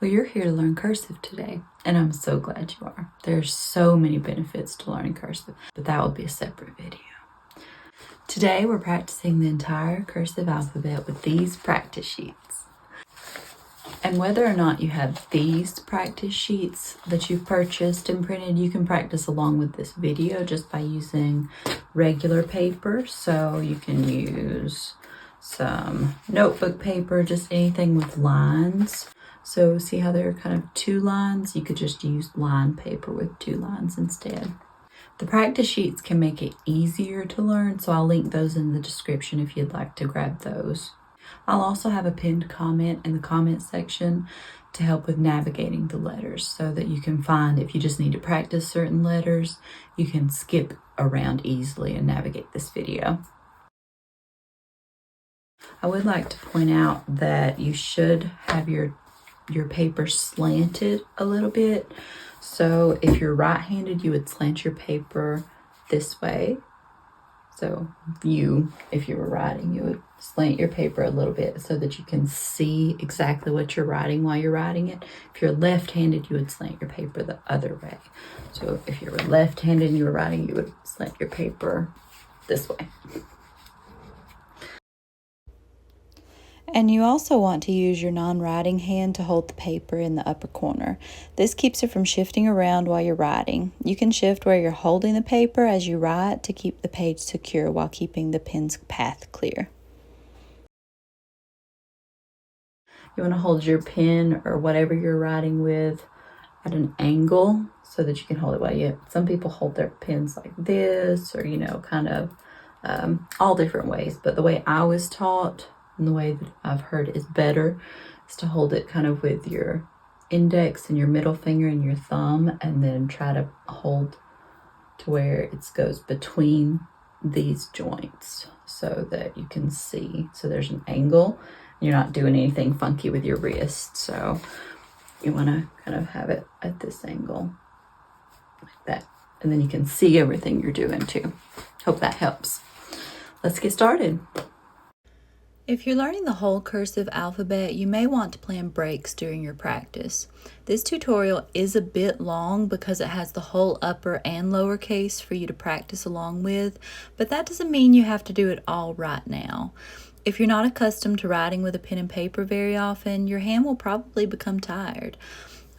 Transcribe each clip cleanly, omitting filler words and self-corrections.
Well, you're here to learn cursive today, and I'm so glad you are. There's so many benefits to learning cursive, but that will be a separate video. Today, we're practicing the entire cursive alphabet with these practice sheets. And whether or not you have these practice sheets that you've purchased and printed, you can practice along with this video just by using regular paper. So you can use some notebook paper, just anything with lines. So see how there are kind of 2 lines? You could just use line paper with 2 lines instead. The practice sheets can make it easier to learn, so I'll link those in the description if you'd like to grab those. I'll also have a pinned comment in the comment section to help with navigating the letters so that you can find, if you just need to practice certain letters, you can skip around easily and navigate this video. I would like to point out that you should have your paper slanted a little bit. So if you're right-handed, you would slant your paper this way. So if you were writing, you would slant your paper a little bit so that you can see exactly what you're writing while you're writing it. If you're left-handed, you would slant your paper the other way. So if you were left-handed and you were writing, you would slant your paper this way. And you also want to use your non-writing hand to hold the paper in the upper corner. This keeps it from shifting around while you're writing. You can shift where you're holding the paper as you write to keep the page secure while keeping the pen's path clear. You want to hold your pen or whatever you're writing with at an angle so that you can hold it while some people hold their pens like this, or kind of all different ways. But the way I was taught and the way that I've heard is better is to hold it kind of with your index and your middle finger and your thumb, and then try to hold to where it goes between these joints so that you can see. So there's an angle. You're not doing anything funky with your wrist. So you want to kind of have it at this angle like that. And then you can see everything you're doing too. Hope that helps. Let's get started. If you're learning the whole cursive alphabet, you may want to plan breaks during your practice. This tutorial is a bit long because it has the whole upper and lower case for you to practice along with, but that doesn't mean you have to do it all right now. If you're not accustomed to writing with a pen and paper very often, your hand will probably become tired.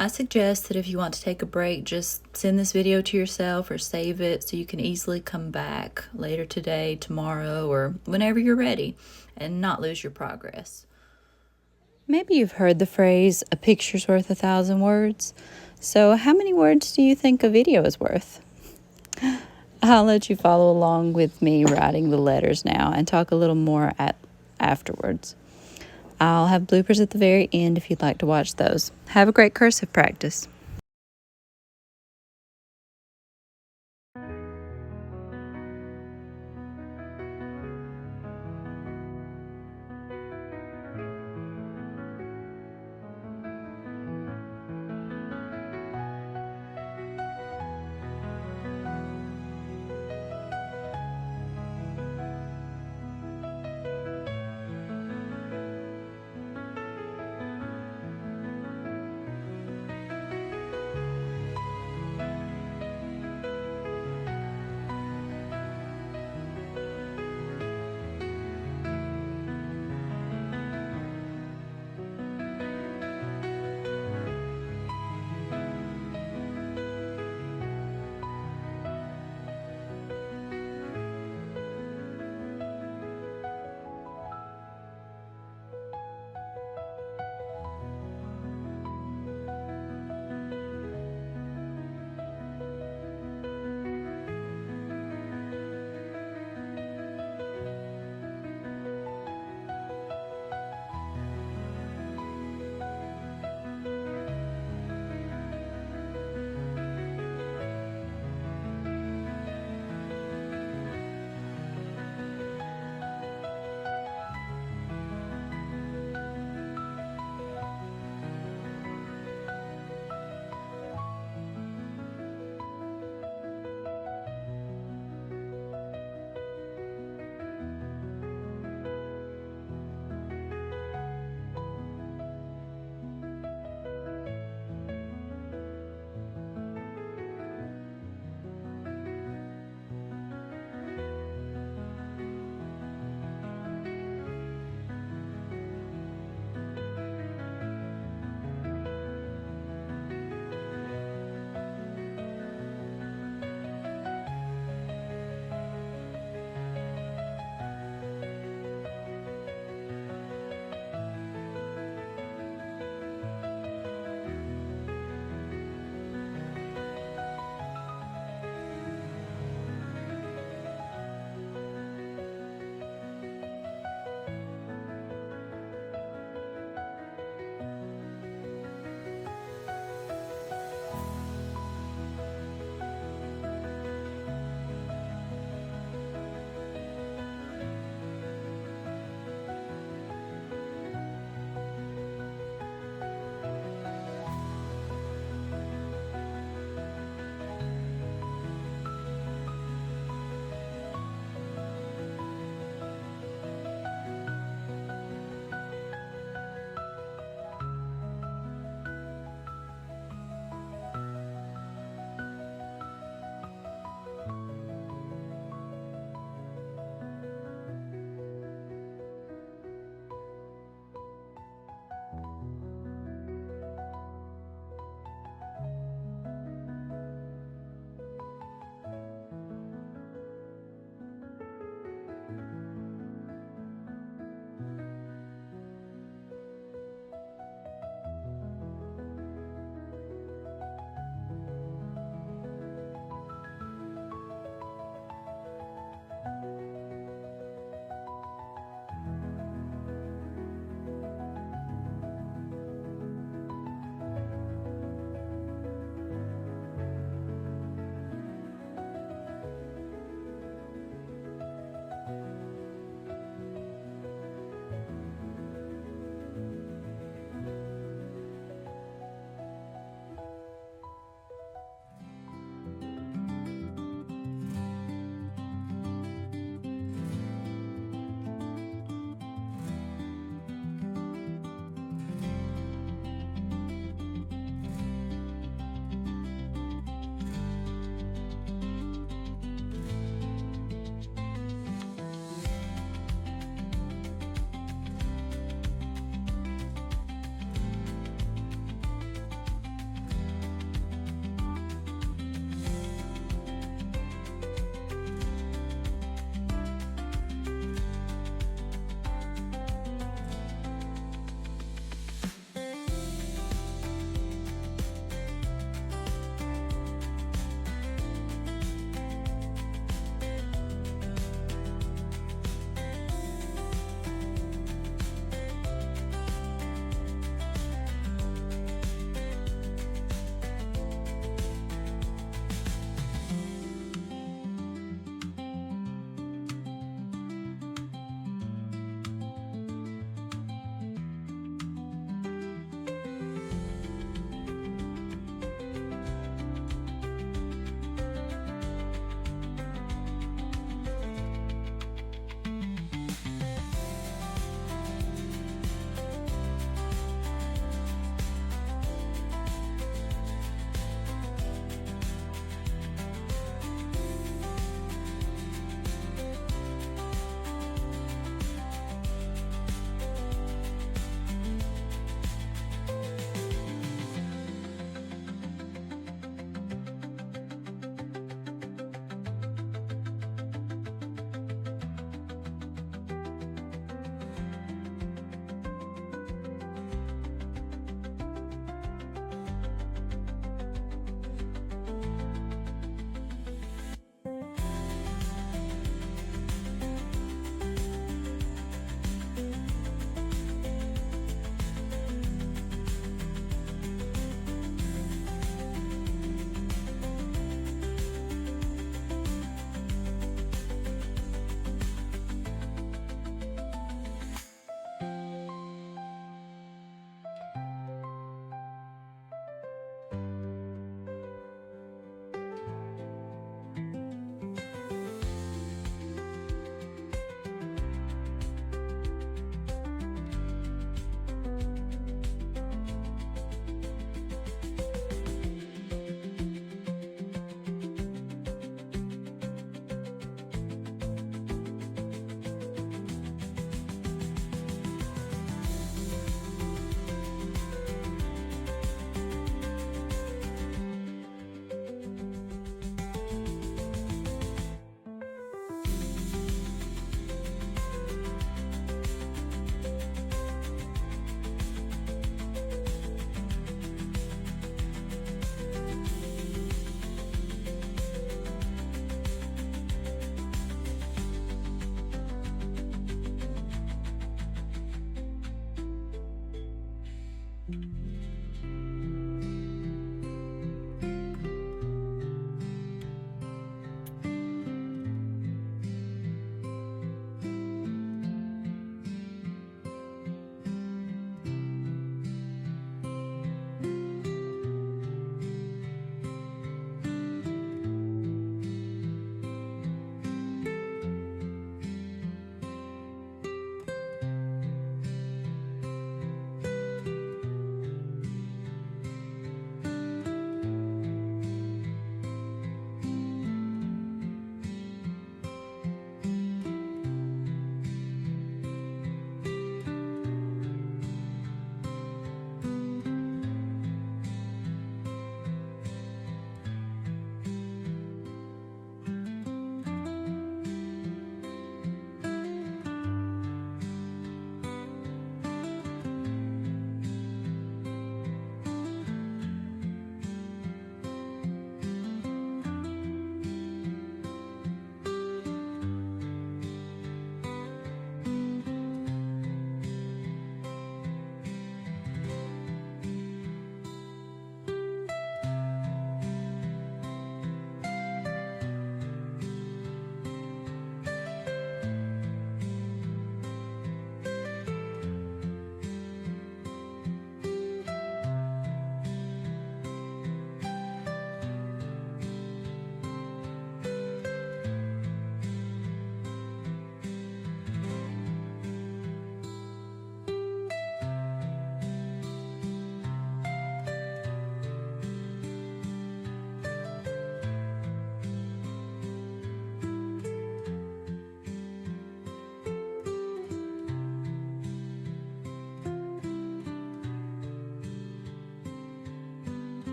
I suggest that if you want to take a break, just send this video to yourself or save it so you can easily come back later today, tomorrow, or whenever you're ready and not lose your progress. Maybe you've heard the phrase, a picture's worth 1,000 words. So how many words do you think a video is worth? I'll let you follow along with me writing the letters now and talk a little more afterwards. I'll have bloopers at the very end if you'd like to watch those. Have a great cursive practice.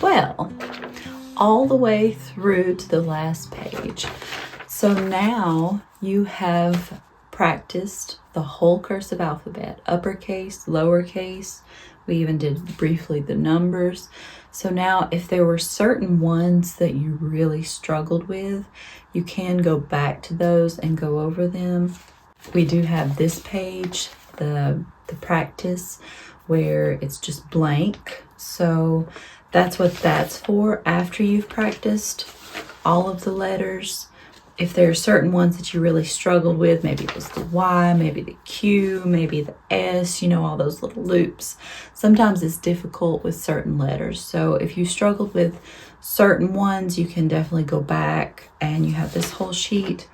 Well, all the way through to the last page. So now you have practiced the whole cursive alphabet, uppercase, lowercase. We even did briefly the numbers. So now if there were certain ones that you really struggled with, you can go back to those and go over them. We do have this page, the practice, where it's just blank. So that's what that's for. After you've practiced all of the letters, if there are certain ones that you really struggled with, maybe it was the Y, maybe the Q, maybe the S, you know, all those little loops. Sometimes it's difficult with certain letters. So if you struggled with certain ones, you can definitely go back, and you have this whole sheet.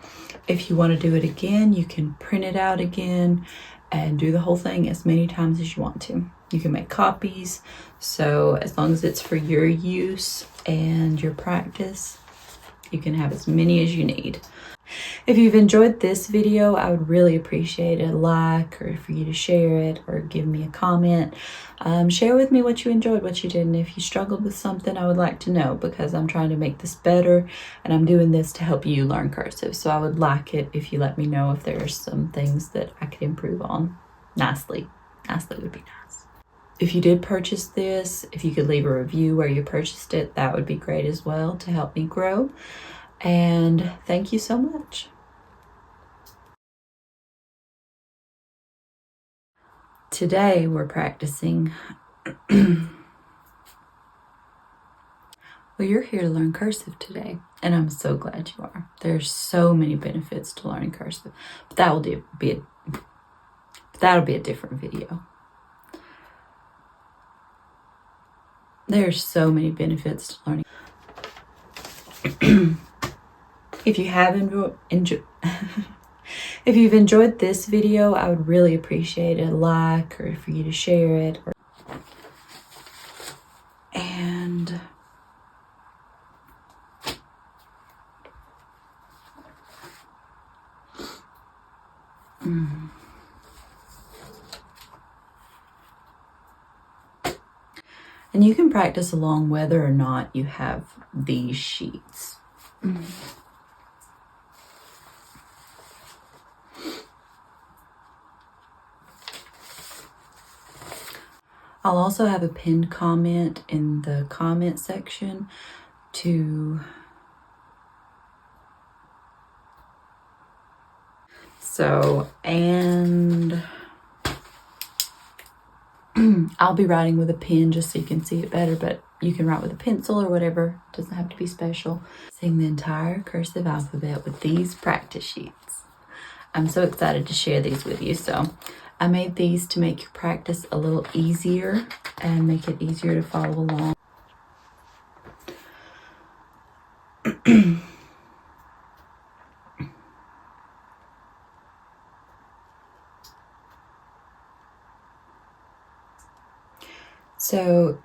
If you want to do it again, you can print it out again and do the whole thing as many times as you want to. You can make copies. So as long as it's for your use and your practice, you can have as many as you need. If you've enjoyed this video, I would really appreciate a like, or for you to share it, or give me a comment. Share with me what you enjoyed, what you didn't. If you struggled with something, I would like to know, because I'm trying to make this better, and I'm doing this to help you learn cursive. So I would like it if you let me know if there are some things that I could improve on. Nicely would be nice. If you did purchase this, if you could leave a review where you purchased it, that would be great as well to help me grow. And thank you so much. Today we're practicing. Well, you're here to learn cursive today, and I'm so glad you are. There's so many benefits to learning cursive, but that'll be a different video. There's so many benefits to learning. If you have if you've enjoyed this video, I would really appreciate a like, or for you to share it. And and you can practice along whether or not you have these sheets. I'll also have a pinned comment in the comment section to and I'll be writing with a pen just so you can see it better, but you can write with a pencil or whatever. It doesn't have to be special. Sing the entire cursive alphabet with these practice sheets. I'm so excited to share these with you. So I made these to make your practice a little easier and make it easier to follow along. So